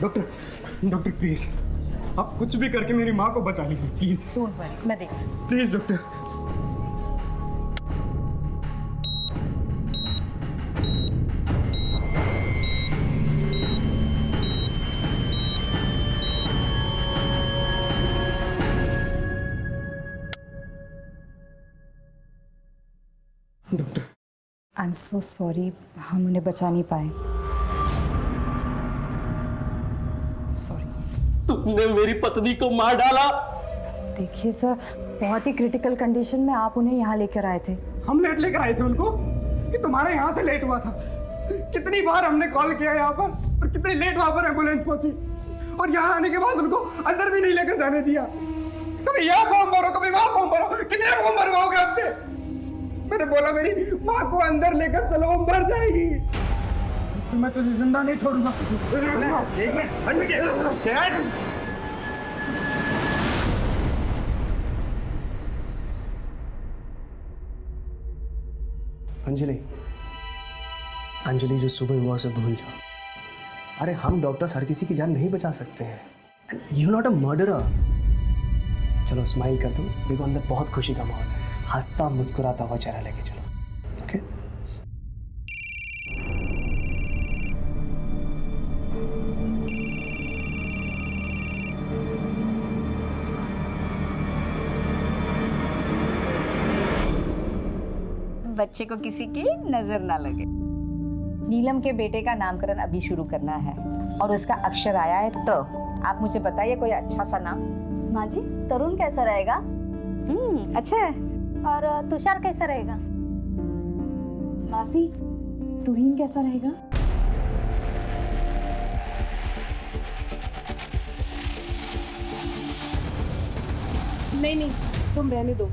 Doctor doctor please, आप कुछ भी करके मेरी माँ को बचा लीजिए प्लीज। डोंट वरी, मैं देखती हूँ। Please doctor. Doctor I am so sorry, हम उन्हें बचा नहीं पाए। सॉरी। तुमने मेरी पत्नी को मार डाला। देखिए सर, बहुत ही क्रिटिकल कंडीशन में आप उन्हें यहाँ लेकर आए थे। हम लेट लेकर आए थे उनको कि तुम्हारे यहाँ से लेट हुआ था। कितनी बार हमने कॉल किया यहाँ पर और कितनी लेट वहाँ पर एम्बुलेंस पहुंची, और यहाँ आने के बाद उनको अंदर भी नहीं लेकर जाने दिया। कभी यहाँ फॉर्म भरो, कभी वहाँ फॉर्म भरो, कितने फॉर्म भरवाओगे आपसे? मैंने बोला मेरी माँ को अंदर लेकर चलो, वो मर जाएगी। मैं तुझे जिंदा नहीं छोड़ूंगा। अंजलि, अंजलि जो सुबह हुआ उसे भूल जाओ। अरे हम डॉक्टर्स हर किसी की जान नहीं बचा सकते हैं। You not a murderer. चलो स्माइल कर दो, देखो अंदर बहुत खुशी का माहौल है। हंसता मुस्कुराता हुआ चेहरा लेके चलो, ओके? बच्चे को किसी की नजर ना लगे। नीलम के बेटे का नामकरण अभी शुरू करना है और उसका अक्षर आया है, तो आप मुझे बताइए कोई अच्छा सा नाम। माँ जी, तरुण कैसा रहेगा? अच्छा है। और तुषार कैसा रहेगा? मासी, तुहीन कैसा रहेगा? नहीं नहीं, तुम रहने दो।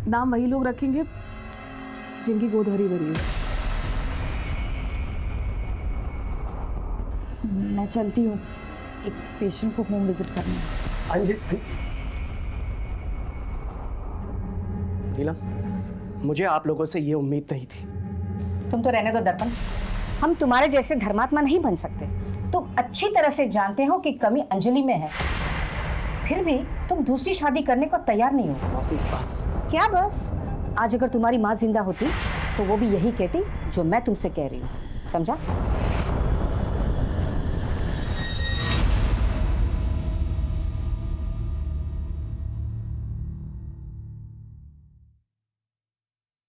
नाम वही लोग रखेंगे जिनकी गोद हरी भरी है। मैं चलती हूँ, एक पेशेंट को होम विजिट करना है। अंजलि, नीलम, मुझे आप लोगों से ये उम्मीद नहीं थी। तुम तो रहने दो दर्पण, हम तुम्हारे जैसे धर्मात्मा नहीं बन सकते। तुम अच्छी तरह से जानते हो कि कमी अंजलि में है, फिर भी तुम दूसरी शादी करने को तैयार नहीं हो। मौसी बस। क्या बस? आज अगर तुम्हारी माँ जिंदा होती तो वो भी यही कहती जो मैं तुमसे कह रही हूँ, समझा?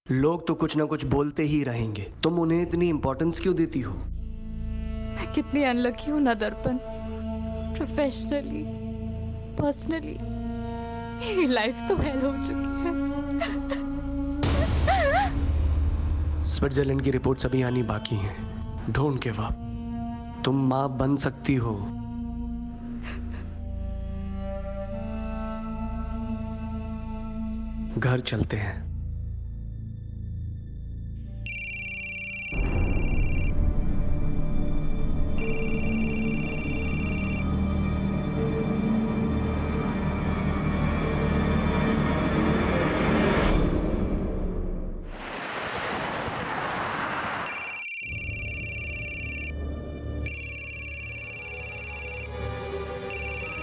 लोग तो कुछ ना कुछ बोलते ही रहेंगे, तुम उन्हें इतनी इंपॉर्टेंस क्यों देती हो? मैं कितनी अनलकी हूँ ना दर्पण। प्रोफेशनली, पर्सनली मेरी लाइफ तो हेल हो चुकी है। स्विट्जरलैंड की रिपोर्ट्स अभी आनी बाकी हैं। डोंट गिव अप, तुम माँ बन सकती हो। घर चलते हैं।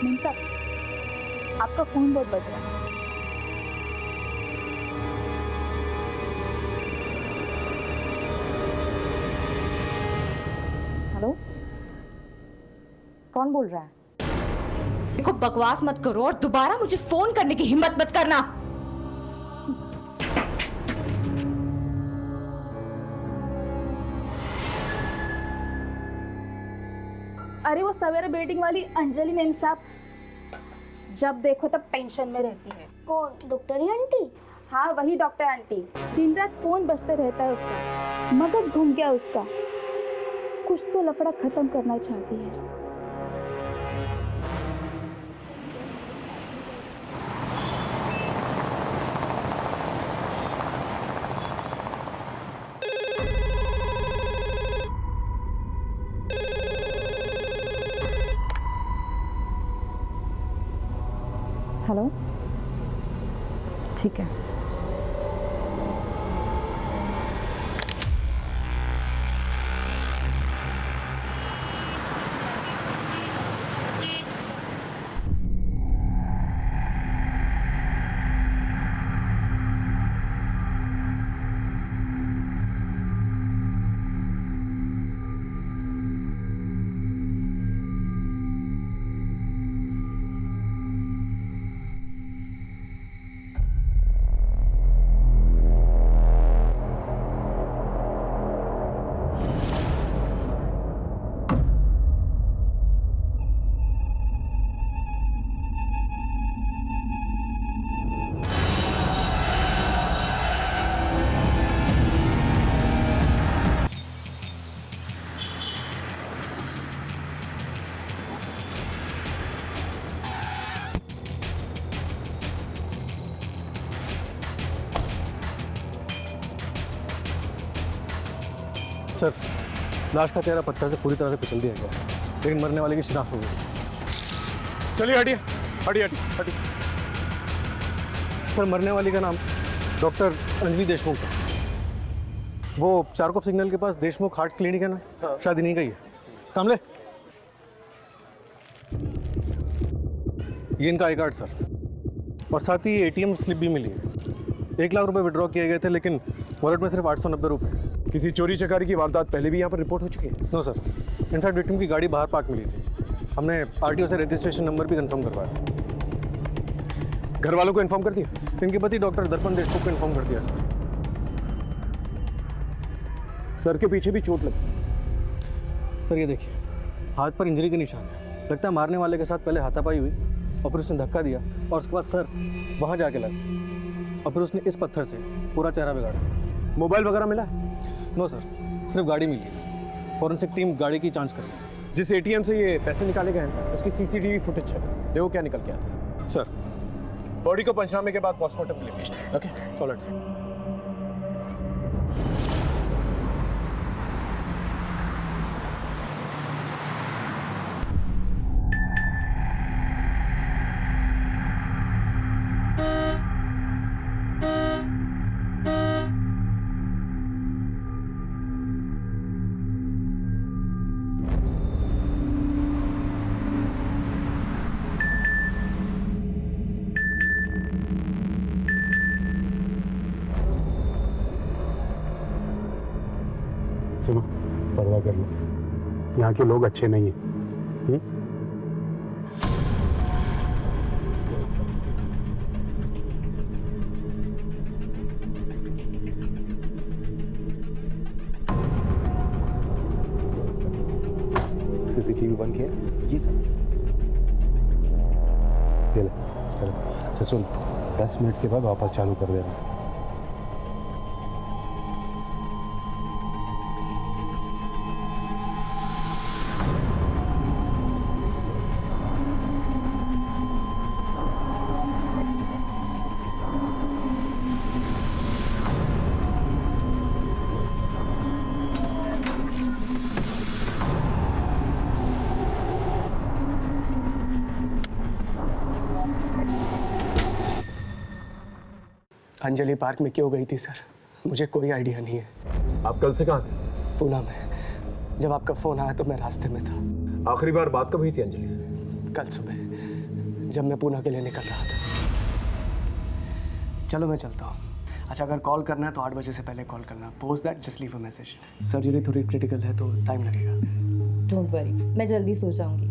मीम साहब, आपका फोन बहुत बज रहा है। हेलो, कौन बोल रहा है? देखो, बकवास मत करो और दोबारा मुझे फोन करने की हिम्मत मत करना। अरे वो सवेरे बिल्डिंग वाली अंजलि मीम साहब, जब देखो तब टेंशन में रहती है। कौन? Doctor aunty? हाँ, वही डॉक्टर आंटी। दिन रात फोन बजते रहता है उसका, मगज घूम गया उसका। कुछ तो लफड़ा खत्म करना चाहती है। हेलो, ठीक है। सर, लाश का चेहरा पत्थर से पूरी तरह से कुचल दिया गया है, लेकिन मरने वाले की शिनाख्त हो गई। चलिए हटिए हटिए हटिए। सर, मरने वाली का नाम डॉक्टर अंजलि देशमुख है। वो चारकोप सिग्नल के पास देशमुख हार्ट क्लिनिक है ना, शायद इन्हीं का ही है। कामले, ये इनका आई कार्ड सर, और साथ ही एटीएम स्लिप भी मिली है। 1 लाख रुपए विड्रॉ किए गए थे, लेकिन वॉलेट में सिर्फ 890 रुपए। किसी चोरी चकारी की वारदात पहले भी यहाँ पर रिपोर्ट हो चुकी है? नो सर, इनफैक्ट विक्टिम की गाड़ी बाहर पार्क मिली थी। हमने आरटीओ से रजिस्ट्रेशन नंबर भी कंफर्म करवाया। घर वालों को इन्फॉर्म कर दिया? इनके पति डॉक्टर दर्पण देशमुख को इन्फॉर्म कर दिया सर। सर के पीछे भी चोट लगी। सर ये देखिए, हाथ पर इंजरी के निशान है। लगता है मारने वाले के साथ पहले हाथापाई हुई और फिर उसने धक्का दिया और उसके बाद सर वहाँ जाके लगा और फिर उसने इस पत्थर से पूरा चेहरा बिगाड़ा। मोबाइल वगैरह मिला? नो सर, सिर्फ गाड़ी मिली है। फॉरेंसिक टीम गाड़ी की जांच कर रही है। जिस एटीएम से ये पैसे निकाले गए हैं उसकी सीसीटीवी फुटेज चेक देखो क्या निकल के आता है। सर, बॉडी को पंचनामे के बाद पोस्टमार्टम के लिए भेजना है। Okay, alright sir. सुनो, पर्दा कर लो, यहाँ के लोग अच्छे नहीं हैं। सीसीटीवी बंद किया? जी सर। ये ले, चलो। अच्छा सुन, 10 मिनट के बाद वापस चालू कर देना। अंजलि पार्क में क्यों गई थी सर? मुझे कोई आइडिया नहीं है। आप कल से कहाँ थे? पूना में। जब आपका फ़ोन आया तो मैं रास्ते में था। आखिरी बार बात कब हुई थी अंजलि से? कल सुबह जब मैं पूना के लिए निकल रहा था। चलो मैं चलता हूँ। अच्छा, अगर कॉल करना है तो 8 बजे से पहले कॉल करना। Post that just leave a message. Surgery थोड़ी क्रिटिकल है तो टाइम लगेगा। डोंट वरी, मैं जल्दी सो जाऊंगी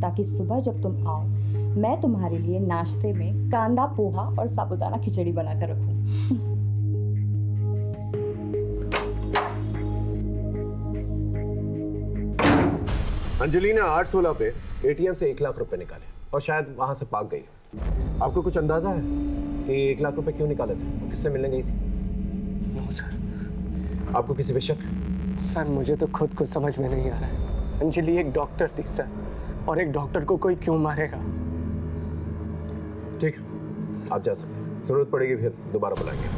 ताकि सुबह जब तुम आओ मैं तुम्हारे लिए नाश्ते में कांदा पोहा और साबुदाना खिचड़ी बनाकर रखूं। अंजलि ने 8/16 पे एटीएम से 1 लाख रुपए निकाले और शायद वहां से भाग गई। आपको कुछ अंदाजा है कि 1 लाख रुपए क्यों निकाले थे? वो किससे मिलने गई थी? No sir. आपको किसी पे शक? सर मुझे तो खुद कुछ समझ में नहीं आ रहा है। अंजलि एक डॉक्टर थी सर, और एक डॉक्टर को कोई क्यों मारेगा? ठीक, आप जा सकते हैं। जरूरत पड़ेगी फिर दोबारा बुलाएंगे।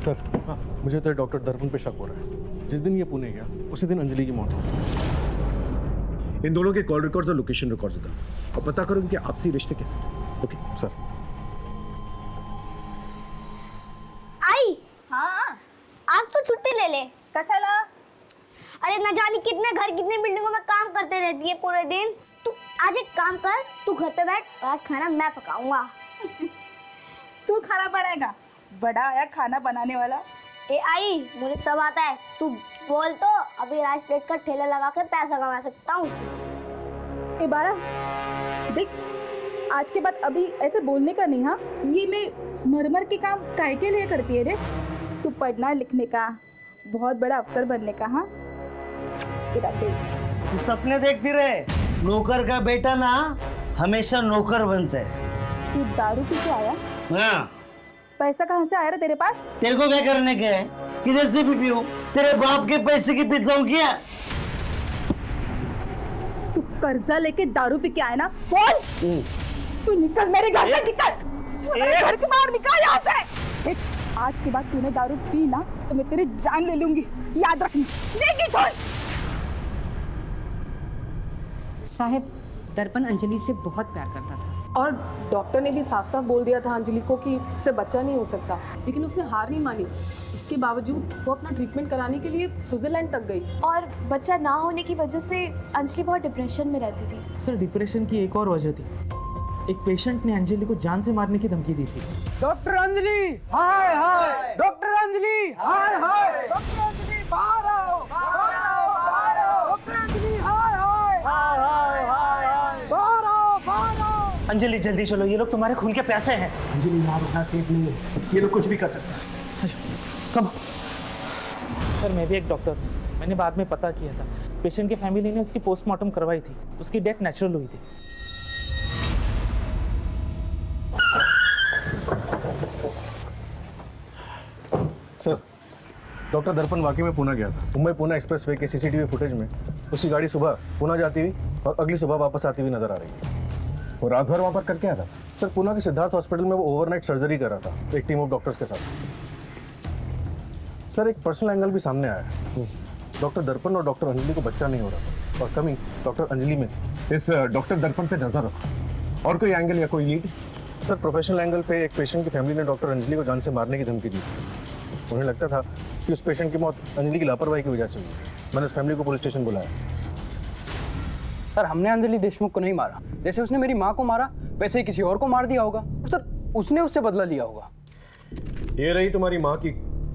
सर, हाँ, मुझे तो डॉक्टर दर्पण पे शक हो रहा है। जिस दिन ये पुणे गया उसी दिन अंजलि की मौत हो गई। इन दोनों के कॉल रिकॉर्ड्स और लोकेशन रिकॉर्ड्स करो और पता करो कि आपसी रिश्ते कैसे थे। Okay sir. आई, हाँ आज तो छुट्टी ले ले। कशाला? अरे न जाने कितने घर कितने बिल्डिंगों में काम करते रहती है पूरे दिन। तू आज एक काम कर, तू घर पे बैठ और आज खाना मैं पकाऊंगा। तू खाना बनाएगा? बड़ा आया खाना बनाने वाला। ए आई, मुझे सब आता है। तू बोल तो अभी राइस प्लेट का ठेला लगा के पैसा कमा सकता हूँ। ए बारा, देख आज के बाद अभी ऐसे बोलने का नहीं। हाँ, ये मैं मरमर के काम काहे के लिए करती है रे? तू पढ़ना लिखने का, बहुत बड़ा अफसर बनने का। हाँ, तू सपने देखती रहे। नौकर का बेटा ना हमेशा नौकर बनता है। तू दारू पी के आया? हाँ। पैसा कहाँ से आया रे तेरे पास? तेरे को क्या करने का है? किधर से भी पीऊं? तेरे बाप के पैसे की पीता हूँ क्या? तू कर्जा लेके दारू पी के आया ना? बोल, तू निकल मेरे घर से, निकल मेरे घर के बाहर, निकल यहाँ से। देख, आज के बाद तूने दारू पी ना तो मैं तेरी जान ले लूंगी, याद रखना। लेगी छोड़। साहब, दर्पण अंजलि से बहुत प्यार करता था और डॉक्टर ने भी साफ साफ बोल दिया था अंजलि को कि उससे बच्चा नहीं हो सकता, लेकिन उसने हार नहीं मानी। इसके बावजूद वो अपना ट्रीटमेंट कराने के लिए स्विट्जरलैंड तक गई। और बच्चा ना होने की वजह से अंजलि बहुत डिप्रेशन में रहती थी। सर, डिप्रेशन की एक और वजह थी। एक पेशेंट ने अंजलि को जान से मारने की धमकी दी थी। डॉक्टर अंजलि, हाय हाय। डॉक्टर अंजलि, हाय हाय। डॉक्टर अंजलि, बाहर आओ, बाहर आओ, बाहर आओ। डॉक्टर अंजलि, हाय हाय, हाय हाय, हाय हाय। बाहर आओ, बाहर आओ। अंजलि जल्दी चलो, ये लोग तुम्हारे खून के प्यासे हैं। अंजलि यहाँ रुकना सेफ नहीं है, ये लोग कुछ भी कर सकते हैं। कम। सर, मैं भी एक डॉक्टर हूँ। मैंने बाद में पता किया था, पेशेंट की फैमिली ने उसकी पोस्टमार्टम करवाई थी। उसकी डेथ नेचुरल हुई थी। सर, डॉक्टर दर्पण वाकई में पुणे गया था। मुंबई पुणे एक्सप्रेसवे के सीसीटीवी फुटेज में उसकी गाड़ी सुबह पुणे जाती हुई और अगली सुबह वापस आती हुई नजर आ रही है। और रात भर वहाँ पर करके आया था? सर, पुणे के सिद्धार्थ हॉस्पिटल में वो ओवरनाइट सर्जरी कर रहा था एक टीम ऑफ डॉक्टर्स के साथ। सर, एक पर्सनल एंगल भी सामने आया है। डॉक्टर दर्पण और डॉक्टर अंजलि को बच्चा नहीं हो रहा था और कमी डॉक्टर अंजलि में थी। इस डॉक्टर दर्पण पे नजर रखो। और कोई एंगल या कोई लीड? सर, प्रोफेशनल एंगल पे एक पेशेंट की फैमिली ने डॉक्टर अंजलि को जान से मारने की धमकी दी थी। उन्हें लगता था कि उस पेशेंट की मौत अंजलि की लापरवाही की वजह से हुई। मैंने उस फैमिली को पुलिस स्टेशन बुलाया। सर, हमने अंजलि देशमुख को नहीं मारा। जैसे उसने मेरी माँ को मारा वैसे ही किसी और को मार दिया होगा। सर, उसने उससे बदला लिया होगा। ये रही तुम्हारी माँ की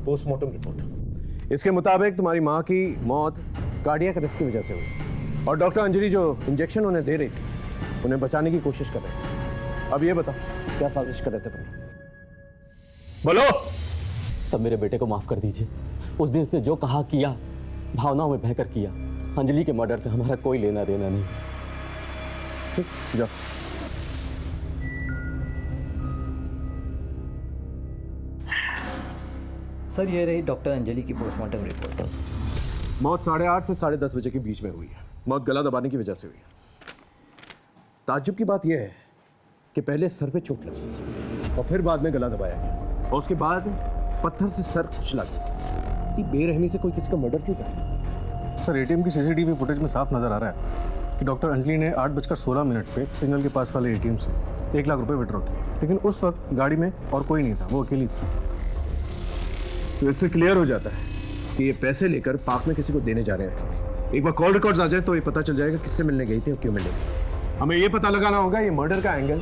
पोस्टमार्टम रिपोर्ट। इसके मुताबिक तुम्हारी माँ की मौत कार्डियक अरेस्ट की वजह से हुई और डॉक्टर अंजलि जो इंजेक्शन उन्हें दे रही थी उन्हें बचाने की कोशिश कर रहे थे। अब ये बताओ, क्या साजिश कर रहे थे तुम? बोलो। सब मेरे बेटे को माफ कर दीजिए। उस दिन उसने जो कहा किया, भावनाओं में बहकर किया। अंजलि के मर्डर से हमारा कोई लेना देना नहीं है। जाओ। सर, ये रही डॉक्टर अंजलि की पोस्टमार्टम रिपोर्ट। मौत 8:30 से 10:30 बजे के बीच में हुई है। मौत गला दबाने की वजह से हुई है। ताज्जुब की बात यह है कि पहले सर पे चोट लगी और फिर बाद में गला दबाया गया और उसके बाद पत्थर से सर कुचला गया। इतनी बेरहमी से कोई किसी का मर्डर क्यों करे? सर, एटीएम की सीसीटीवी फुटेज में साफ नजर आ रहा है कि डॉक्टर अंजलि ने 8:16 पे सिग्नल के पास वाले एटीएम से 1 लाख रुपए विड्रॉ किए, लेकिन उस वक्त गाड़ी में और कोई नहीं था, वो अकेली थी। तो इससे क्लियर हो जाता है कि ये पैसे लेकर पार्क में किसी को देने जा रहे हैं। एक बार कॉल रिकॉर्ड्स आ जाए तो ये पता चल जाएगा किससे मिलने गई थी और क्यों मिलने गई। हमें ये पता लगाना होगा ये मर्डर का एंगल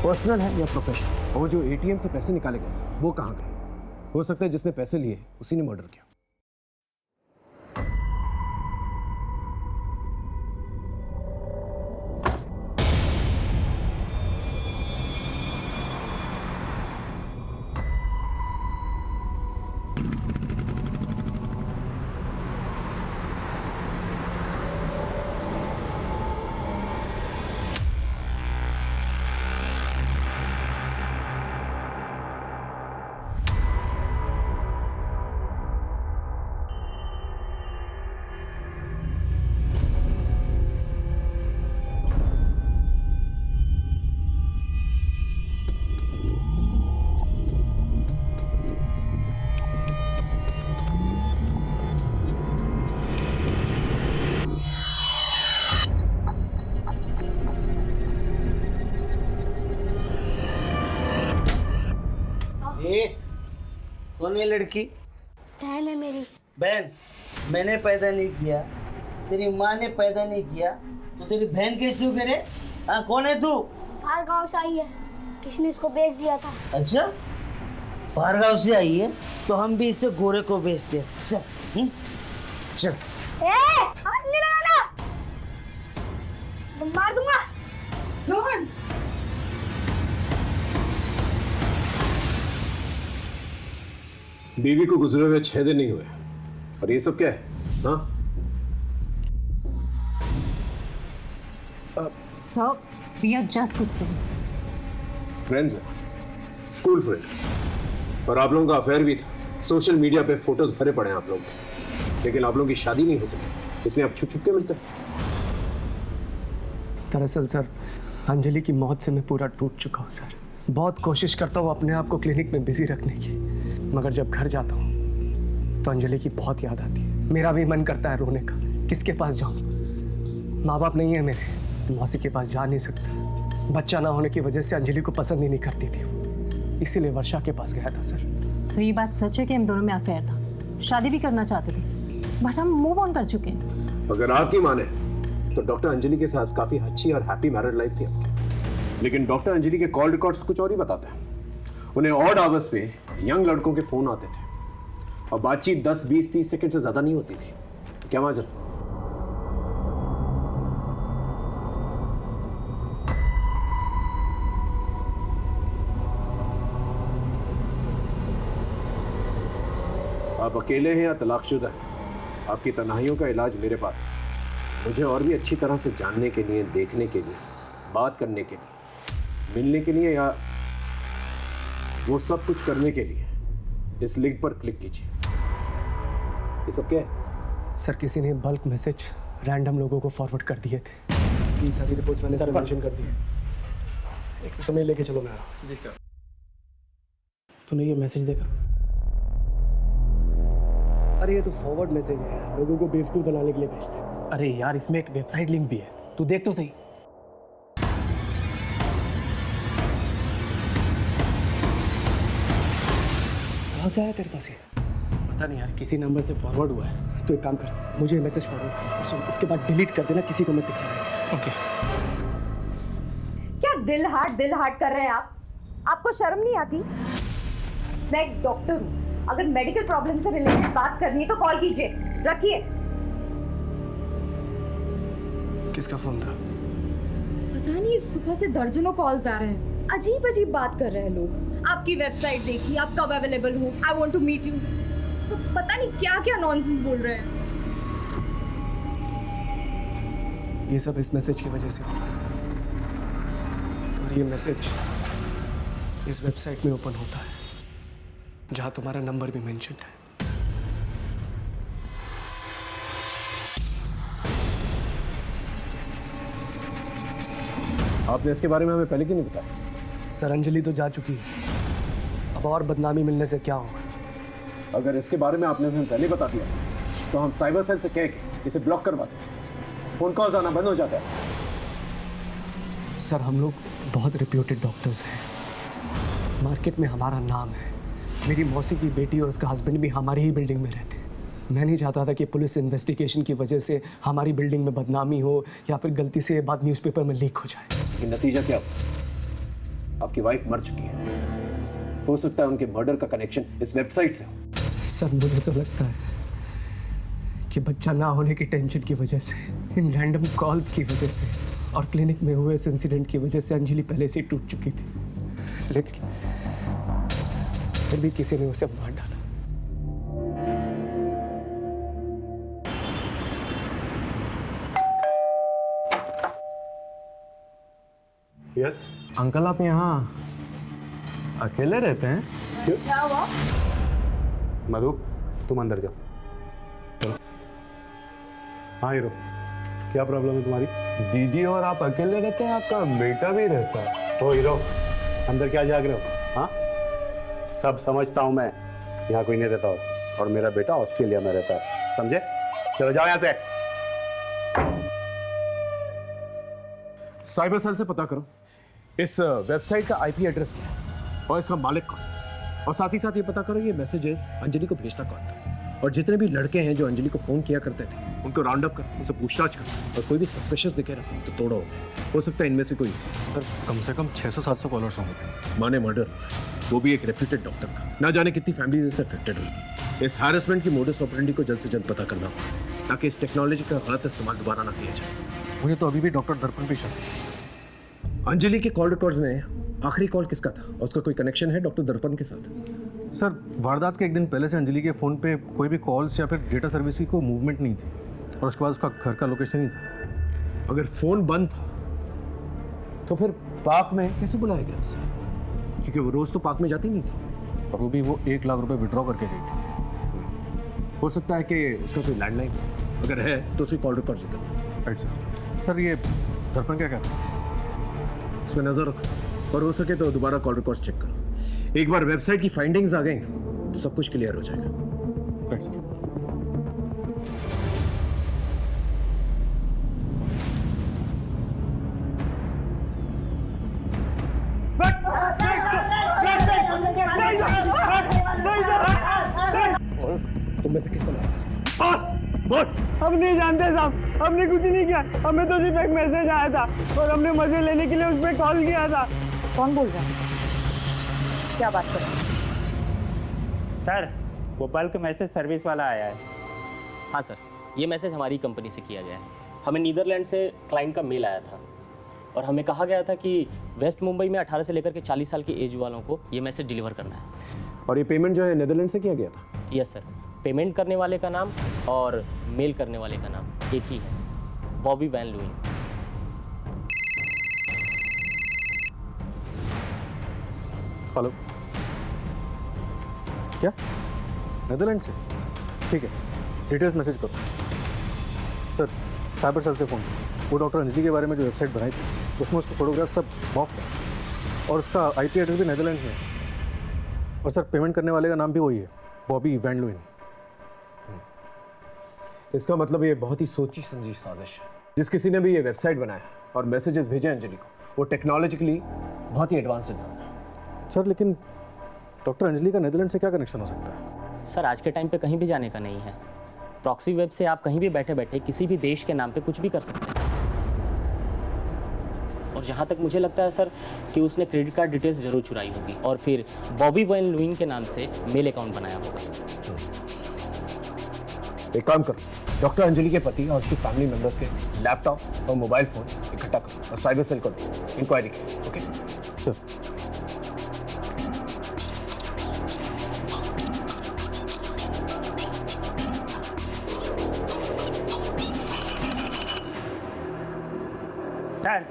पर्सनल है या प्रोफेशनल, और जो एटीएम से पैसे निकाले गए थे वो कहाँ गए। हो सकता है जिसने पैसे लिए उसी ने मर्डर किया। कौन है लड़की? बहन है मेरी। बहन? मैंने पैदा नहीं किया, तेरी माँ ने पैदा नहीं किया, तो तेरी बहन कैसे हो गए? हाँ, कौन है तू? बाहर गांव से आई है, किसी ने इसको बेच दिया था। अच्छा, बाहर गाँव से आई है तो हम भी इसे गोरे को बेचते हैं। चल चल। हाथ नहीं लगाना, मार दूंगा। रोहन, बीवी को गुजरे हुए 6 दिन नहीं हुए और ये सब क्या है? हाँ? Sir, we are just good friends. Friends हैं, स्कूल फ्रेंड्स। और आप लोगों का अफेयर भी था। सोशल मीडिया पे फोटोज भरे पड़े हैं आप लोग के, लेकिन आप लोगों की शादी नहीं हो सकी, इसलिए आप छुप छुप के मिलते हैं। दरअसल सर, अंजलि की मौत से मैं पूरा टूट चुका हूँ सर। बहुत कोशिश करता हूँ अपने आप को क्लिनिक में बिजी रखने की, मगर जब घर जाता हूँ तो अंजलि की बहुत याद आती है। मेरा भी मन करता है रोने का, किसके पास जाऊँ? माँ बाप नहीं है मेरे, मौसी के पास जा नहीं सकता। बच्चा ना होने की वजह से अंजलि को पसंद ही नहीं करती थी वो, इसीलिए वर्षा के पास गया था सर। सर ये बात सच है कि हम दोनों में अफेयर था, शादी भी करना चाहते थे, बट हम मूव ऑन कर चुके हैं। अगर आपकी माने तो डॉक्टर अंजलि के साथ काफी अच्छी और हैप्पी मैरिड लाइफ थी आपकी, लेकिन डॉक्टर अंजलि के कॉल रिकॉर्ड्स कुछ और ही बताते हैं। उन्हें ऑड आवर्स पे यंग लड़कों के फोन आते थे और बातचीत 10, 20, 30 सेकंड से ज्यादा नहीं होती थी। क्या माजरा? आप अकेले हैं या तलाकशुदा हैं? आपकी तन्हाइयों का इलाज मेरे पास है। मुझे और भी अच्छी तरह से जानने के लिए, देखने के लिए, बात करने के लिए, मिलने के लिए, या वो सब कुछ करने के लिए इस लिंक पर क्लिक कीजिए। ये सब क्या है? सर किसी ने बल्क मैसेज रैंडम लोगों को फॉरवर्ड कर दिए थे। ये सारी रिपोर्ट्स मैंने सर मेंशन कर दी है। एक समय लेके चलो, मैं आ रहा हूँ। जी सर। तूने ये मैसेज देखा? अरे ये तो फॉरवर्ड मैसेज है यार, लोगों को बेवकूफ़ बनाने के लिए भेजते हैं। अरे यार इसमें एक वेबसाइट लिंक भी है, तू देख तो सही। कहाँ से आया तेरे पास ये? पता नहीं यार, किसी नंबर से फॉरवर्ड हुआ है। तो एक काम कर, मुझे मैसेज फॉरवर्ड कर, सुन, उसके बाद डिलीट कर देना, किसी को मत दिखाना। ओके। क्या दिल हार्ट कर रहे हैं आप? आपको शर्म नहीं आती? मैं एक डॉक्टर हूँ, अगर मेडिकल प्रॉब्लम से रिलेटेड बात करनी है तो कॉल कीजिए, रखिए। किसका फोन था? पता नहीं, सुबह से दर्जनों कॉल्स आ रहे हैं, अजीब अजीब बात कर रहे हैं लोग। आपकी वेबसाइट देखी, आप कब अवेलेबल हो, I want to meet you, तो पता नहीं क्या क्या नॉनसेंस बोल रहे हैं। ये सब इस मैसेज की वजह से हो रहा है। और ये मैसेज इस वेबसाइट में ओपन होता है जहां तुम्हारा नंबर भी मेंशन है। आपने इसके बारे में हमें पहले क्यों नहीं बताया? सर अंजलि तो जा चुकी है, अब और बदनामी मिलने से क्या होगा? अगर इसके बारे में आपने हमें पहले बता दिया तो हम साइबर सेल से कह के इसे ब्लॉक करवा दें, फोन कॉल्स आना बंद हो जाता है। सर हम लोग बहुत रिप्यूटेड डॉक्टर्स हैं, मार्केट में हमारा नाम है। मेरी मौसी की बेटी और उसका हस्बैंड भी हमारी ही बिल्डिंग में रहते हैं। मैं नहीं चाहता था कि पुलिस इन्वेस्टिगेशन की वजह से हमारी बिल्डिंग में बदनामी हो या फिर गलती से ये बात न्यूज़पेपर में लीक हो जाए। ये नतीजा क्या हुआ? आपकी वाइफ मर चुकी है। हो सकता है उनके मर्डर का कनेक्शन इस वेबसाइट से हो। सर मुझे तो लगता है कि बच्चा ना होने की टेंशन की वजह से, इन रैंडम कॉल्स की वजह से और क्लिनिक में हुए इस इंसिडेंट की वजह से अंजलि पहले से टूट चुकी थी, लेकिन फिर भी किसी ने उसे मार डाला। यस अंकल आप यहाँ अकेले रहते हैं? क्या हुआ? मधु तुम अंदर जाओ, चलो। हाँ हीरो, क्या प्रॉब्लम है तुम्हारी? दीदी और आप अकेले रहते हैं, आपका बेटा भी रहता है। ओ हीरो, अंदर क्या जाग रहे हो? हाँ, सब समझता हूँ मैं, यहाँ कोई नहीं रहता और मेरा बेटा ऑस्ट्रेलिया में रहता है, समझे? चलो जाओ यहाँ से। साइबर सेल से पता करो इस वेबसाइट का आईपी एड्रेस क्या है और इसका मालिक कौन, और साथ ही साथ ये पता करो ये मैसेजेस अंजलि को भेजता कौन था, और जितने भी लड़के हैं जो अंजलि को फोन किया करते थे उनको राउंड अप कर, उनसे पूछताछ कर, और कोई भी सस्पिशियस दिखे ना तो तोड़ो। हो सकता है इनमें से कोई। सर कम से कम 600-700 कॉलर्स होंगे। माने मर्डर हुआ है, वो भी एक रेप्यूटेड डॉक्टर का। ना जाने कितनी फैमिली इससे अफेक्टेड होगी। इस हैरेसमेंट की मोडस ऑपरेंडी को जल्द से जल्द पता करना होगा ताकि इस टेक्नोलॉजी का गलत इस्तेमाल दोबारा ना किया जाए। मुझे तो अभी भी डॉक्टर दर्पण पे शक है। अंजलि के कॉल रिकॉर्ड्स में आखिरी कॉल किसका था और उसका कोई कनेक्शन है डॉक्टर दर्पण के साथ? सर वारदात के एक दिन पहले से अंजलि के फ़ोन पे कोई भी कॉल्स या फिर डेटा सर्विस की कोई मूवमेंट नहीं थी, और उसके बाद उसका घर का लोकेशन ही था। अगर फ़ोन बंद था तो फिर पार्क में कैसे बुलाया गया उसे? क्योंकि वो रोज़ तो पार्क में जाती नहीं थी, और वो भी वो 1 लाख रुपए विड्रॉ करके गई थी। हो सकता है कि उसका कोई लैंडलाइन, अगर है तो उसकी कॉल रिकॉर्ड से कर। Right sir. सर ये दर्पण क्या कहता है? उस पर नज़र रखो। और हो सके तो दोबारा कॉल रिकॉर्ड चेक करो। एक बार वेबसाइट की फाइंडिंग्स आ गई तो सब कुछ क्लियर हो जाएगा। Right sir. तुम में से किसने मारा? हम नहीं जानते साहब, हमने कुछ नहीं किया। हमें तो सिर्फ एक मैसेज आया था और हमने मजे लेने के लिए उस पर कॉल किया था। कौन बोल रहा है? क्या बात कर रहे हैं? सर वो बल्क मैसेज सर्विस वाला आया है। हाँ सर, ये मैसेज हमारी कंपनी से किया गया है। हमें नीदरलैंड से क्लाइंट का मेल आया था और हमें कहा गया था कि वेस्ट मुंबई में 18 से लेकर के 40 साल की एज वालों को ये मैसेज डिलीवर करना है। और ये पेमेंट जो है नीदरलैंड से किया गया था? यस सर, पेमेंट करने वाले का नाम और मेल करने वाले का नाम एक ही है, बॉबी वैन लुइन। हेलो, क्या नीदरलैंड से? ठीक है, डिटेल्स मैसेज करो। सर साइबर सेल से फ़ोन, वो डॉक्टर अंजलि के बारे में जो वेबसाइट बनाई थी उसमें उसके फोटोग्राफ सब ऑफ है और उसका IP एड्रेस भी नीदरलैंड में है। और सर पेमेंट करने वाले का नाम भी वही है, बॉबी वैन लुइन। इसका मतलब ये बहुत ही सोची समझी साजिश है। जिस किसी ने भी ये वेबसाइट बनाया और मैसेजेस भेजे अंजलि को, वो टेक्नोलॉजिकली बहुत ही एडवांस इंसान है। सर लेकिन डॉक्टर अंजलि का नीदरलैंड से क्या कनेक्शन हो सकता है? सर आज के टाइम पे कहीं भी जाने का नहीं है। प्रॉक्सी वेब से आप कहीं भी बैठे बैठे किसी भी देश के नाम पे कुछ भी कर सकते हैं। और जहाँ तक मुझे लगता है सर कि उसने क्रेडिट कार्ड डिटेल्स जरूर चुराई होगी और फिर बॉबी वैन लुइन के नाम से मेल अकाउंट बनाया होगा। एक काम करो, डॉक्टर अंजलि के पति और उसकी फैमिली मेंबर्स के लैपटॉप और मोबाइल फोन इकट्ठा करो और साइबर सेल को इंक्वायरी करो। Okay sir. सर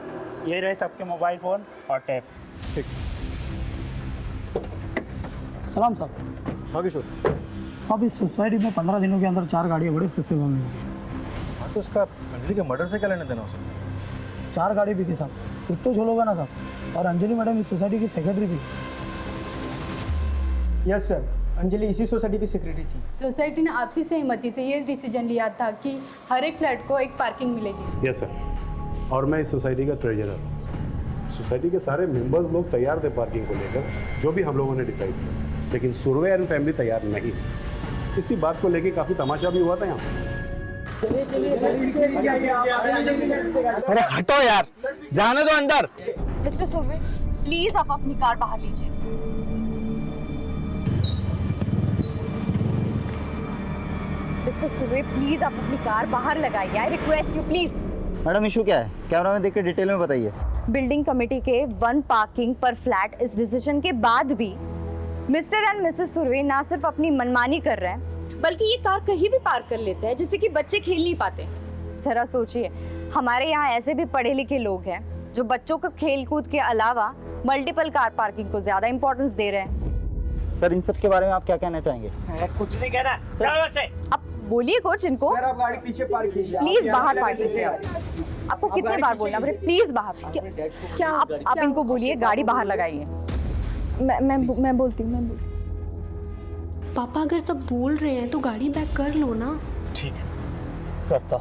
ये रहे सबके मोबाइल फ़ोन और टैब। ठीक। सलाम साहब। हाँ किशोर। साहब इस सोसाइटी में 15 दिनों के अंदर 4 गाड़ियाँ बड़े सस्ते भाव में मिली। हाँ तो उसका अंजलि के मर्डर से क्या लेना देना हो सकता है? 4 गाड़ी भी थी साहब, कुछ तो झोल होगा ना साहब। और अंजलि मैडम इस सोसाइटी की सेक्रेटरी थी। यस सर, अंजलि इसी सोसाइटी की सेक्रेटरी थी। सोसाइटी ने आपसी सहमति से ये डिसीजन लिया था कि हर एक फ्लैट को एक पार्किंग मिलेगी। यस सर, और मैं इस सोसाइटी का ट्रेजरर हूँ। सोसाइटी के सारे मेंबर्स लोग तैयार थे पार्किंग को लेकर, जो भी हम लोगों ने डिसाइड किया, लेकिन सुरवे एंड फैमिली तैयार नहीं थी। इसी बात को लेकर काफ़ी तमाशा भी हुआ था यहाँ। अरे हटो यार, जाने दो अंदर। मिस्टर सुरवे, प्लीज आप अपनी कार बाहर लीजिए। मिस्टर सुरवे, प्लीज आप अपनी कार बाहर लगाइए। I request you please. Madam issue क्या है? कैमरा में देख के डिटेल में बताइए। बिल्डिंग कमेटी के 1 पार्किंग पर फ्लैट इस डिसीजन के बाद भी मिस्टर एंड मिसेस सुरवे ना सिर्फ अपनी मनमानी कर रहे हैं, बल्कि ये कार कहीं भी पार्क कर लेते हैं जिससे कि बच्चे खेल नहीं पाते। जरा सोचिए, हमारे यहाँ ऐसे भी पढ़े लिखे लोग हैं जो बच्चों को खेल कूद के अलावा मल्टीपल कार पार्किंग को ज्यादा इंपॉर्टेंस दे रहे हैं। सर इन सब के बारे में आप क्या कहना चाहेंगे? कुछ नहीं कहना। अब बोलिए कुछ इनको। सर आप गाड़ी पीछे पार्क कीजिए। प्लीज बाहर पार्क कीजिए। आपको कितने बार बोलना पड़े, प्लीज बाहर। क्या आप इनको बोलिए गाड़ी बाहर लगाइए। मैं बोलती हूँ। पापा अगर सब बोल रहे हैं तो गाड़ी बैक कर लो ना। ठीक है, करता।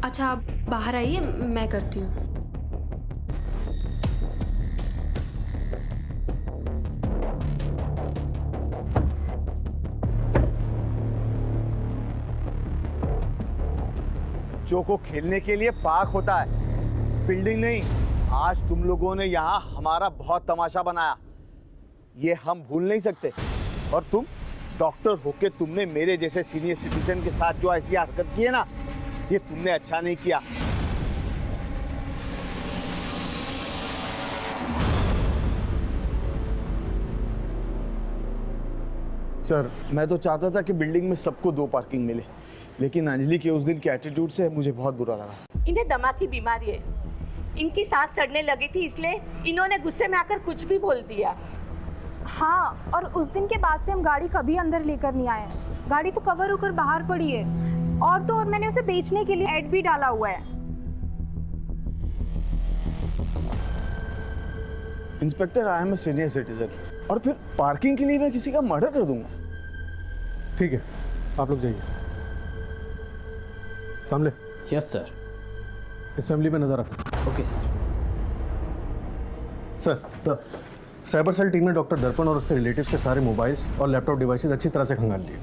अच्छा आप बाहर आइए, मैं करती हूँ। बच्चों को खेलने के लिए पार्क होता है, बिल्डिंग नहीं। आज तुम लोगों ने यहाँ हमारा बहुत तमाशा बनाया, ये हम भूल नहीं सकते। और तुम डॉक्टर होके तुमने मेरे जैसे सीनियर सिटीजन के साथ जो ऐसी हरकत की है ना, ये तुमने अच्छा नहीं किया। सर मैं तो चाहता था कि बिल्डिंग में सबको 2 पार्किंग मिले, लेकिन अंजलि के उस दिन के एटीट्यूड से मुझे बहुत बुरा लगा। इन्हें दमा की बीमारी है, इनकी सांस चढ़ने लगी थी, इसलिए इन्होंने गुस्से में आकर कुछ भी बोल दिया। हाँ, और उस दिन के बाद से हम गाड़ी कभी अंदर लेकर नहीं आए। गाड़ी तो कवर होकर बाहर पड़ी है, और तो और मैंने उसे बेचने के लिए ऐड भी डाला हुआ है। Inspector, I am a senior citizen, और फिर पार्किंग के लिए मैं किसी का मर्डर कर दूंगा? ठीक है, आप लोग जाइए। सामने। Yes sir. इस फैमिली पे नजर रखना। Okay sir. Sir, cyber cell team ने डॉक्टर दर्पण और उसके रिलेटिव्स के सारे मोबाइल्स और लैपटॉप डिवाइसेस अच्छी तरह से खंगाल लिए,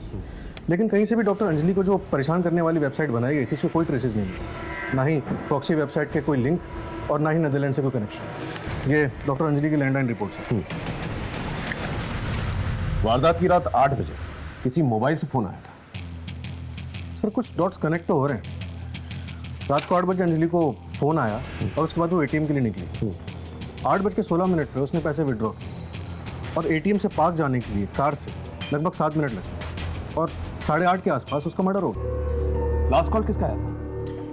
लेकिन कहीं से भी डॉक्टर अंजलि को जो परेशान करने वाली वेबसाइट बनाई गई थी उसके कोई ट्रेसेस नहीं मिले, ना ही प्रॉक्सी वेबसाइट के कोई लिंक और ना ही नीदरलैंड से कोई कनेक्शन। ये डॉक्टर अंजलि की लैंडलाइन रिपोर्ट है। वारदात की रात 8 बजे किसी मोबाइल से फोन आया था। सर, कुछ डॉट्स कनेक्ट तो हो रहे हैं। रात को 8 बजे अंजलि को फ़ोन आया और उसके बाद वो एटीएम के लिए निकली। 8:16 पे उसने पैसे विड्रॉ किए और एटीएम से पार्क जाने के लिए कार से लगभग 7 मिनट लगे और 8:30 के आसपास उसका मर्डर हो गया। लास्ट कॉल किसका आया था?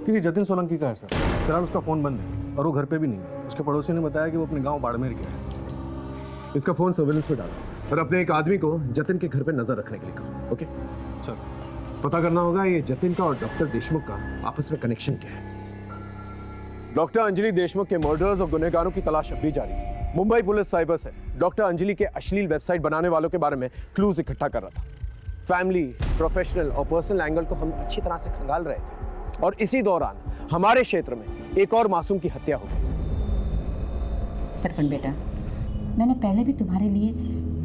किसी जतिन सोलंकी का है सर। फिलहाल उसका फ़ोन बंद है और वो घर पे भी नहीं है। उसके पड़ोसी ने बताया कि वो अपने गाँव बाड़मेर गया है। इसका फ़ोन सर्विलेंस में डाला और अपने एक आदमी को जतिन के घर पे नजर रखने के लिए कहा। ओके सर, पता करना होगा ये जतिन का और डॉक्टर देशमुख का आपस में कनेक्शन क्या है। डॉक्टर अंजलि देशमुख के मर्डर्स और गुनहगारों की तलाश अब भी जारी है। मुंबई पुलिस साइबर से डॉक्टर अंजलि के अश्लील वेबसाइट बनाने वालों के बारे में क्लूज इकट्ठा कर रहा था। फैमिली, प्रोफेशनल और पर्सनल एंगल को हम अच्छी तरह से खंगाल रहे थे और इसी दौरान हमारे क्षेत्र में एक और मासूम की हत्या हो गई। दर्पण बेटा, मैंने पहले भी तुम्हारे लिए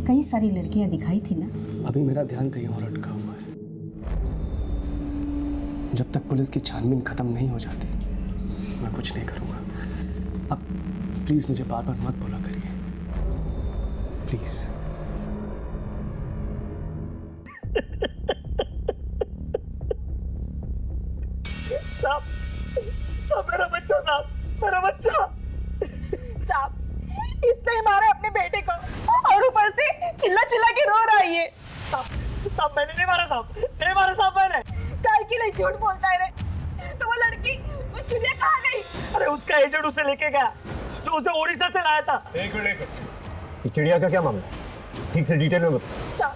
कई सारी लड़कियां दिखाई थी ना। अभी मेरा ध्यान कहीं और अटका हुआ है। जब तक पुलिस की छानबीन खत्म नहीं हो जाती मैं कुछ नहीं करूंगा। अब प्लीज मुझे बार बार मत बोला करिए, प्लीज। साहब, मेरा बच्चा, साहब, मेरा बच्चा। साहब, इसने मारा अपने बेटे को और ऊपर से चिल्ला चिल्ला के रो रहा है ये। साहब, मैंने नहीं मारा साहब, नहीं मारा साहब मैंने। काय के लिए झूठ बोलता है रे? तो वो लड़की, वो चिड़िया कहाँ गई? अरे उसका एजेंट उसे लेके गया, जो उसे ओडिशा से लाया था। एक मिनट, चिड़िया का क्या मामला है? ठीक से डिटेल में बताओ। साहब,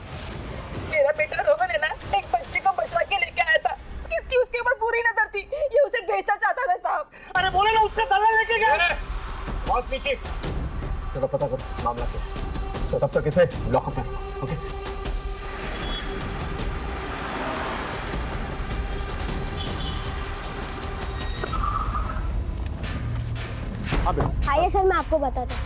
मेरा बेटा रोहन है ना, एक बच्चे को बचा के लेके आया था। इसकी उसके ऊपर पूरी नजर थी, ये उसे बेचना चाहता था साहब। अरे बोले ना, उसका दलाल लेके गया। बहुत पीछे, चलो पता करो मामला क्या है। तो तब तक इसे लॉकअप में, ओके? आइए सर, मैं आपको बताता हूँ।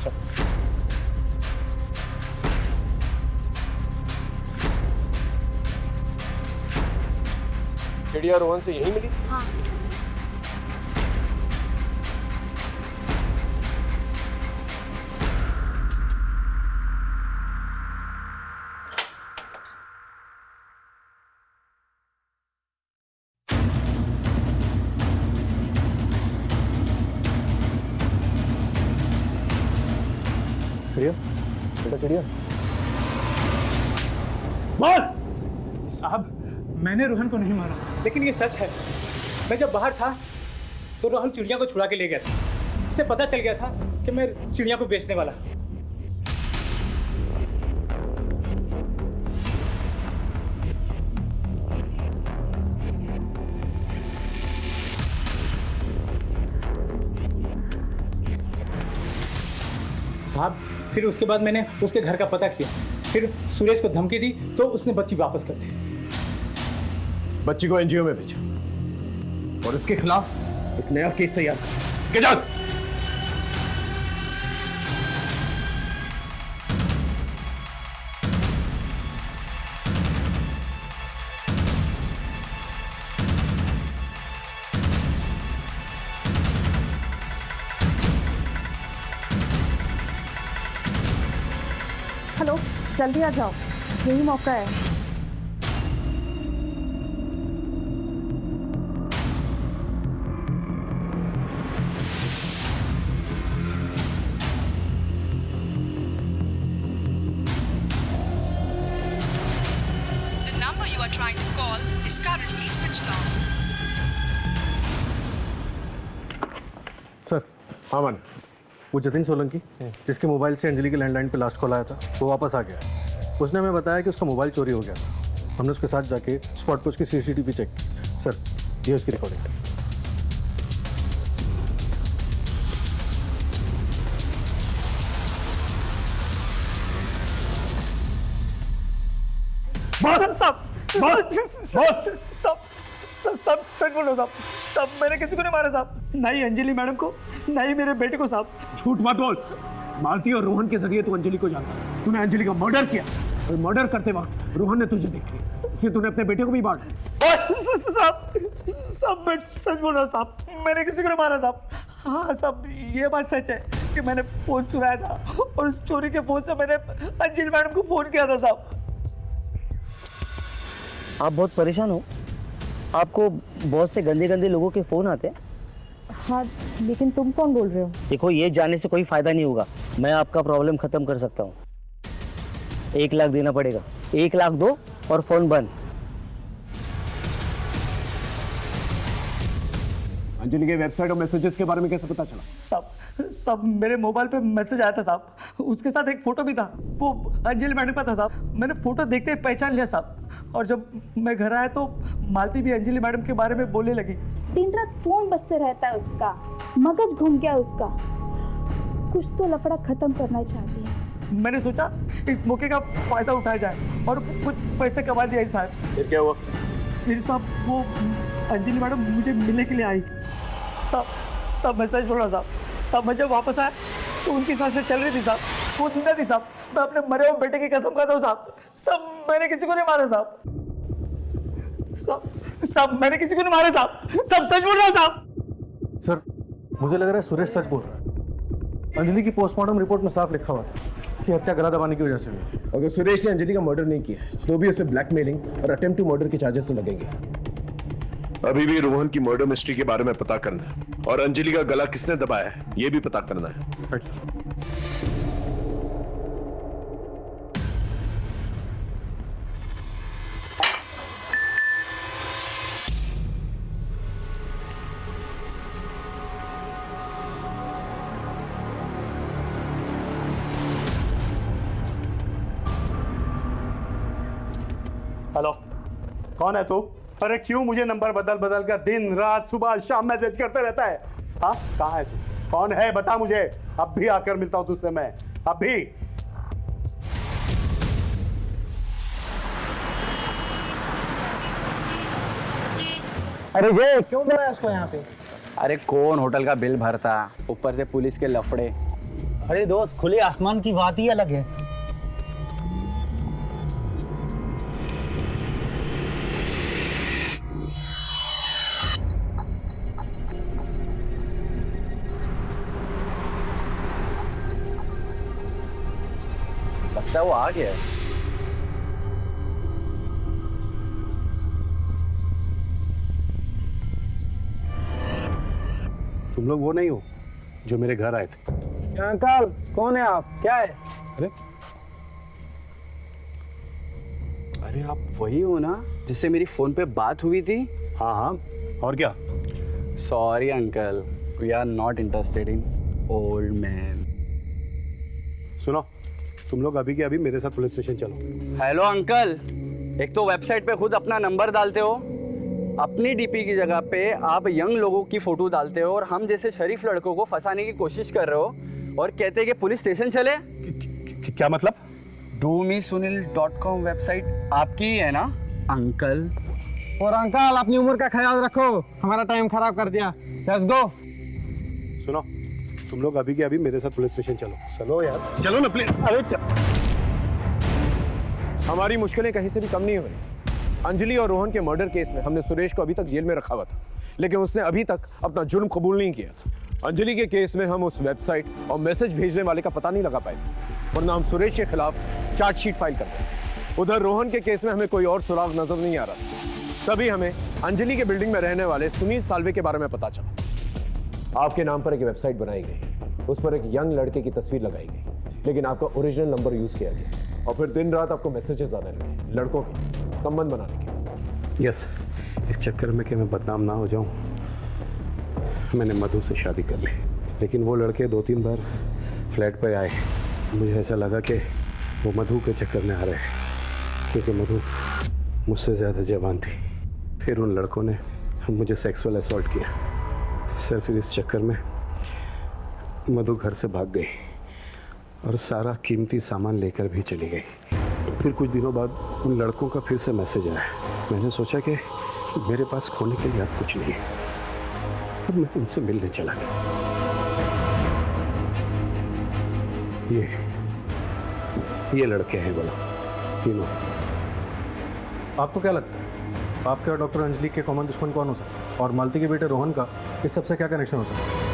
चिड़िया रोहन से यहीं मिली थी? हाँ। चिड़िया, बेटा चिड़िया। बोल। साहब, मैंने रोहन को नहीं मारा, लेकिन ये सच है। मैं जब बाहर था तो रोहन चिड़िया को छुड़ा के ले गया था। उसे पता चल गया था कि मैं चिड़िया को बेचने वाला। साहब, फिर उसके बाद मैंने उसके घर का पता किया, फिर सुरेश को धमकी दी तो उसने बच्ची वापस कर दी। बच्ची को एनजीओ में भेजा और इसके खिलाफ एक नया केस तैयार किया। हेलो, जल्दी आ जाओ, यही मौका है। The number you are trying to call is currently switched off. Sir, हाँ मान, वो जतिन सोलंकी जिसके मोबाइल से अंजलि के लैंडलाइन पे लास्ट कॉल आया था, वो वापस आ गया। उसने हमें बताया कि उसका मोबाइल चोरी हो गया था। हमने उसके साथ जाके स्पॉट पे उसकी सीसीटीवी चेक की। सर, ये उसकी रिकॉर्डिंग है। सब सच बोलो साहब। सब मैंने किसी को नहीं मारा साहब, ना ही अंजलि मैडम को, ना ही मेरे बेटे को साहब। झूठ मत बोल। मालती और रोहन के जरिए तू अंजलि को जानता। तूने अंजलि का मर्डर किया और मर्डर करते वक्त रोहन ने तुझे देख लिया, इसलिए तूने अपने बेटे को भी मार दिया। साहब मैं सच बोल रहा हूँ साहब, मैंने किसी को नहीं मारा साहब। हाँ साहब, ये बात सच है कि मैंने फोन चुराया था और उस चोरी के फोन से मैंने अंजलि मैडम को फोन किया था साहब। आप बहुत परेशान हो? आपको बहुत से गंदे गंदे लोगों के फ़ोन आते हैं? हाँ, लेकिन तुम कौन बोल रहे हो? देखो, ये जानने से कोई फ़ायदा नहीं होगा। मैं आपका प्रॉब्लम ख़त्म कर सकता हूँ। 1 लाख देना पड़ेगा। 1 लाख दो और फ़ोन बंद। अंजलि के वेबसाइट और मैसेजेस के बारे में कैसे पता चला? साहब मेरे मोबाइल पे मैसेज आया था साहब, उसके साथ एक फोटो भी था, वो अंजलि मैडम का था साहब। मैंने फोटो देखते ही पहचान लिया साहब, और जब मैं घर आया तो मालती भी अंजलि मैडम के बारे में बोलने लगी। दिन रात फोन बजते रहता है उसका, मगज घूम गया उसका। कुछ तो लफड़ा खत्म करना चाहती है। मैंने सोचा इस मौके का फायदा उठाया जाए और कुछ पैसे कमा दिया साहब। फिर क्या हुआ? फिर साहब वो अंजलि मैडम मुझे मिलने के लिए आई साहब। मैं सच बोल रहा साहब, मैं जब वापस आया तो उनकी सांसें चल रही थी साहब, वो जिंदा थी साहब। मैं अपने मरे हुए बेटे की कसम खाता हूँ साहब, मैंने किसी को नहीं मारा साहब। मैंने किसी को नहीं मारा साहब, सच बोल रहा हूँ साहब। सर, मुझे लग रहा है सुरेश सच बोल रहा है। अंजलि की पोस्टमार्टम रिपोर्ट में साफ लिखा हुआ था कि हत्या गला दबाने की वजह से हुई। अगर सुरेश ने अंजलि का मर्डर नहीं किया तो भी उसे ब्लैकमेलिंग और अटेम्प्ट टू मर्डर के चार्जेस तो लगेंगे। अभी भी रोहन की मर्डर मिस्ट्री के बारे में पता करना है और अंजलि का गला किसने दबाया है ये भी पता करना है। Right sir. हेलो, कौन है तू? अरे क्यों मुझे नंबर बदल बदल कर दिन रात सुबह शाम मैसेज करते रहता है? हाँ, कहाँ है तू? कौन है बता मुझे, अब भी आकर मिलता हूँ तुझसे मैं, अभी। अरे ये क्यों बुलाया इसको यहाँ पे? अरे कौन होटल का बिल भरता, ऊपर से पुलिस के लफड़े। अरे दोस्त, खुले आसमान की बात ही अलग है। लगता है वो आ गया। तुम लोग वो नहीं हो जो मेरे घर आए थे? अंकल, कौन है आप? क्या है? अरे आप वही हो ना जिससे मेरी फोन पे बात हुई थी? हाँ हाँ, और क्या? Sorry uncle, we are not interested in old man. सुनो, तुम लोग अभी के अभी मेरे साथ पुलिस स्टेशन चलो। हेलो अंकल, एक तो वेबसाइट पे खुद अपना नंबर डालते हो, अपनी डीपी की जगह पे आप यंग लोगों की फोटो डालते हो और हम जैसे शरीफ लड़कों को फंसाने की कोशिश कर रहे हो और कहते हैं कि पुलिस स्टेशन चले। क्या मतलब? domesunil.com वेबसाइट आपकी ही है ना अंकल? और अंकल, अपनी उम्र का ख्याल रखो, हमारा टाइम खराब कर दिया। Let's go. सुनो, तुम लोग अभी के अभी मेरे साथ पुलिस स्टेशन चलो। चलो यार, चलो ना प्लीज। अरे हमारी मुश्किलें कहीं से भी कम नहीं हो रही। अंजलि और रोहन के मर्डर केस में हमने सुरेश को अभी तक जेल में रखा हुआ था, लेकिन उसने अभी तक अपना जुर्म कबूल नहीं किया था। अंजलि के केस में हम उस वेबसाइट और मैसेज भेजने वाले का पता नहीं लगा पाए थे, वरना हम सुरेश के खिलाफ चार्जशीट फाइल करते। उधर रोहन के केस में हमें कोई और सुराग नजर नहीं आ रहा था। तभी हमें अंजलि के बिल्डिंग में रहने वाले सुनील साल्वे के बारे में पता चला। आपके नाम पर एक वेबसाइट बनाई गई, उस पर एक यंग लड़के की तस्वीर लगाई गई, लेकिन आपका ओरिजिनल नंबर यूज किया गया और फिर दिन रात आपको मैसेजेस आने लगे लड़कों के संबंध बनाने के। यस, इस चक्कर में कि मैं बदनाम ना हो जाऊं, मैंने मधु से शादी कर ली। लेकिन वो लड़के 2-3 बार फ्लैट पर आए, मुझे ऐसा लगा कि वो मधु के चक्कर में आ रहे हैं, क्योंकि मधु मुझसे ज़्यादा जवान थी। फिर उन लड़कों ने मुझे सेक्सुअल असॉल्ट किया। सर, फिर इस चक्कर में मधु घर से भाग गई और सारा कीमती सामान लेकर भी चली गई। फिर कुछ दिनों बाद उन लड़कों का फिर से मैसेज आया। मैंने सोचा कि मेरे पास खोने के लिए अब कुछ नहीं है, अब मैं उनसे मिलने चला गया। ये लड़के हैं बोला, तीनों। आपको क्या लगता है आपके और डॉक्टर अंजलि के कॉमन दुश्मन कौन हो सकता है, और मालती के बेटे रोहन का इस सबसे क्या कनेक्शन हो सकता है?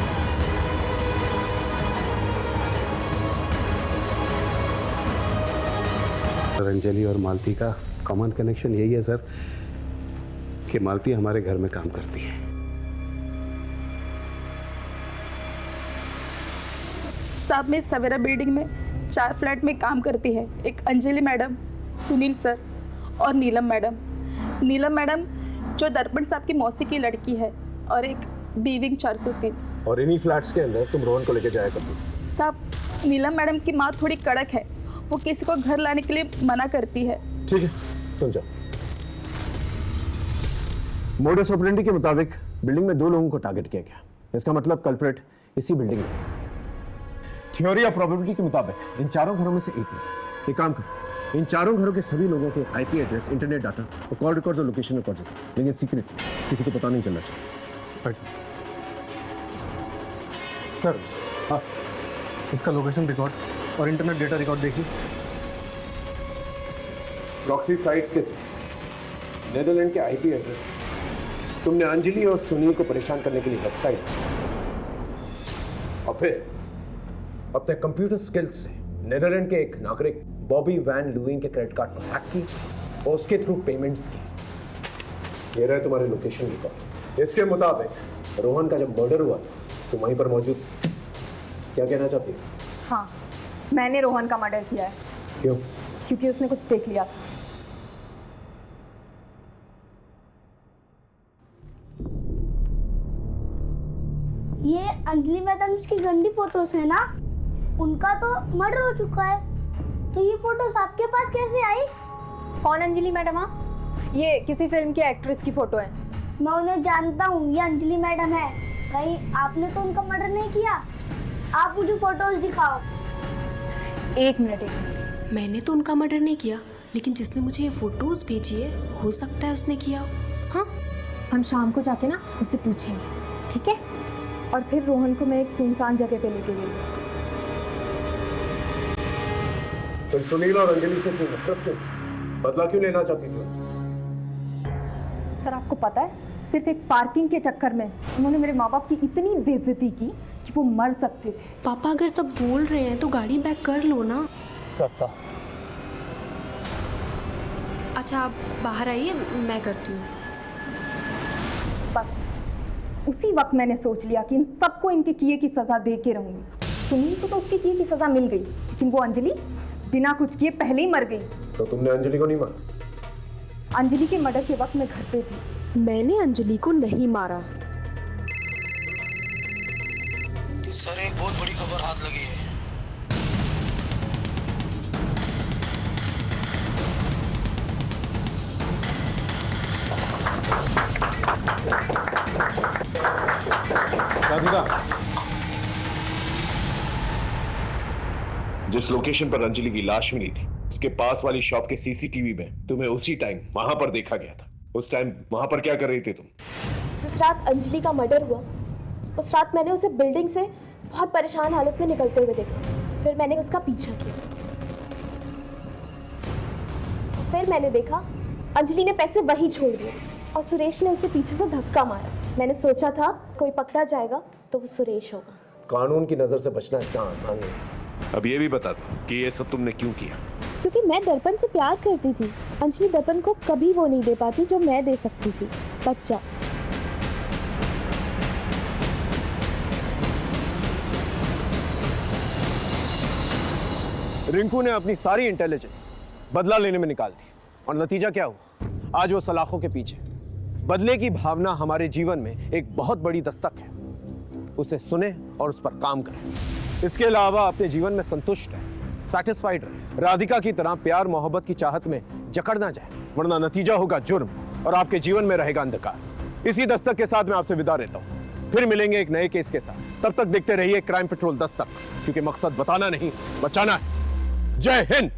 अंजलि और मालती का कॉमन कनेक्शन यही है सर कि मालती हमारे घर में काम करती है। साहब मैं सवेरा बिल्डिंग में 4 फ्लैट में काम करती है। एक अंजलि मैडम, सुनील सर और नीलम मैडम। नीलम मैडम जो दर्पण साहब की मौसी की लड़की है, और एक बीविंग 403। और इन्हीं फ्लैट्स के अंदर तुम रोहन को लेके जाया करती? साहब नीलम मैडम की माँ थोड़ी कड़क है, वो किसी को घर लाने के लिए मना करती है। ठीक है, तुम जाओ। मोडस ऑपरेंडी के मुताबिक बिल्डिंग में 2 लोगों को टारगेट किया गया। इसका मतलब कल्प्रेट इसी बिल्डिंग में। थ्योरी और प्रोबेबिलिटी के मुताबिक इन 4 घरों में से एक में। एक काम करो, इन 4 घरों के सभी लोगों के आईपी एड्रेस, इंटरनेट डाटा और कॉल रिकॉर्ड्स और लोकेशन रिकॉर्ड करो, लेकिन सीक्रेट, किसी को पता नहीं चलना चाहिए। सर हाँ, इसका लोकेशन रिकॉर्ड और इंटरनेट डेटा रिकॉर्ड देखिए। प्रॉक्सी साइट्स के नेदरलैंड के आईपी एड्रेस से तुमने अंजलि और सुनील को परेशान करने के लिए वेबसाइट और फिर अपने कंप्यूटर स्किल्स से नेदरलैंड के एक नागरिक बॉबी वैन लुइंग के क्रेडिट कार्ड को हैक की और उसके थ्रू पेमेंट्स की। ये रहे तुम्हारे लोकेशन रिकॉर्ड। इसके मुताबिक रोहन का जब मर्डर हुआ था तुम वहीं पर मौजूद। क्या कहना चाहती हो? हाँ, मैंने रोहन का मर्डर किया है। क्यों? क्योंकि उसने कुछ देख लिया था। ये अंजलि मैडम की गंदी फोटोज है ना? उनका तो मर्डर हो चुका है, तो ये फोटोज आपके पास कैसे आई? कौन अंजलि मैडम? ये किसी फिल्म की एक्ट्रेस की फोटो है। मैं उन्हें जानता हूँ, ये अंजलि मैडम है। कहीं आपने तो उनका मर्डर नहीं किया? आप मुझे फोटोज दिखाओ। एक मिनट। मैंने तो उनका मर्डर नहीं किया, लेकिन जिसने मुझे ये फोटोज भेजी है हो सकता है उसने किया। हाँ, हम शाम को जाके ना उससे पूछेंगे, ठीक है? और फिर रोहन को मैं एक सुनसान जगह पे लेके गई। तुम सुनील और अंजलि से क्यों नफरत क्यों? बदला क्यों लेना चाहती थी उनसे? सर आपको पता है, सिर्फ एक पार्किंग के चक्कर में उन्होंने मेरे माँ बाप की इतनी बेइज्जती की कि वो मर सकते थे। पापा अगर सब बोल रहे हैं तो गाड़ी बैक कर लो ना। करता। अच्छा आप बाहर आइए, मैं करती हूँ। बस उसी वक्त मैंने सोच लिया कि इन सबको इनके किए की सजा दे के रहूंगी। सुनील को तो उसके किए की सजा मिल गई, लेकिन वो अंजलि बिना कुछ किए पहले ही मर गई। तो तुमने अंजलि को नहीं मारा? अंजलि के मर्डर के वक्त मैं घर पे थी। मैंने अंजलि को नहीं मारा। सर एक बहुत बड़ी खबर हाथ लगी है। राधिका, जिस लोकेशन पर अंजलि की लाश मिली थी उसके पास वाली शॉप के सीसीटीवी में तुम्हें उसी टाइम वहां पर देखा गया था। उस टाइम वहां पर क्या कर रही थी तुम? जिस रात अंजलि का मर्डर हुआ उस रात मैंने उसे बिल्डिंग से बहुत परेशान हालत में निकलते हुए देखा। फिर मैंने उसका पीछा किया। फिर मैंने देखा अंजलि ने पैसे वहीं छोड़ दिए और सुरेश ने उसे पीछे से धक्का मारा। मैंने सोचा था कोई पकड़ा जाएगा तो वो सुरेश होगा। कानून की नजर से बचना इतना आसान नहीं। अब ये भी बता दो कि ये सब तुमने क्यों किया? क्योंकि मैं दर्पण से प्यार करती थी। अंजलि दर्पण को कभी वो नहीं दे पाती जो मैं दे सकती थी। बच्चा। रिंकू ने अपनी सारी इंटेलिजेंस बदला लेने में निकाल दी और नतीजा क्या हुआ? आज वो सलाखों के पीछे। बदले की भावना हमारे जीवन में एक बहुत बड़ी दस्तक है। उसे सुने और उस पर काम करें। इसके अलावा अपने जीवन में संतुष्ट है, सैटिस्फाइड रहे। राधिका की तरह प्यार मोहब्बत की चाहत में जकड़ ना जाए, वरना नतीजा होगा जुर्म और आपके जीवन में रहेगा अंधकार। इसी दस्तक के साथ मैं आपसे विदा लेता हूँ। फिर मिलेंगे एक नए केस के साथ। तब तक देखते रहिए क्राइम पेट्रोल दस्तक, क्योंकि मकसद बताना नहीं बचाना है। जय हिंद।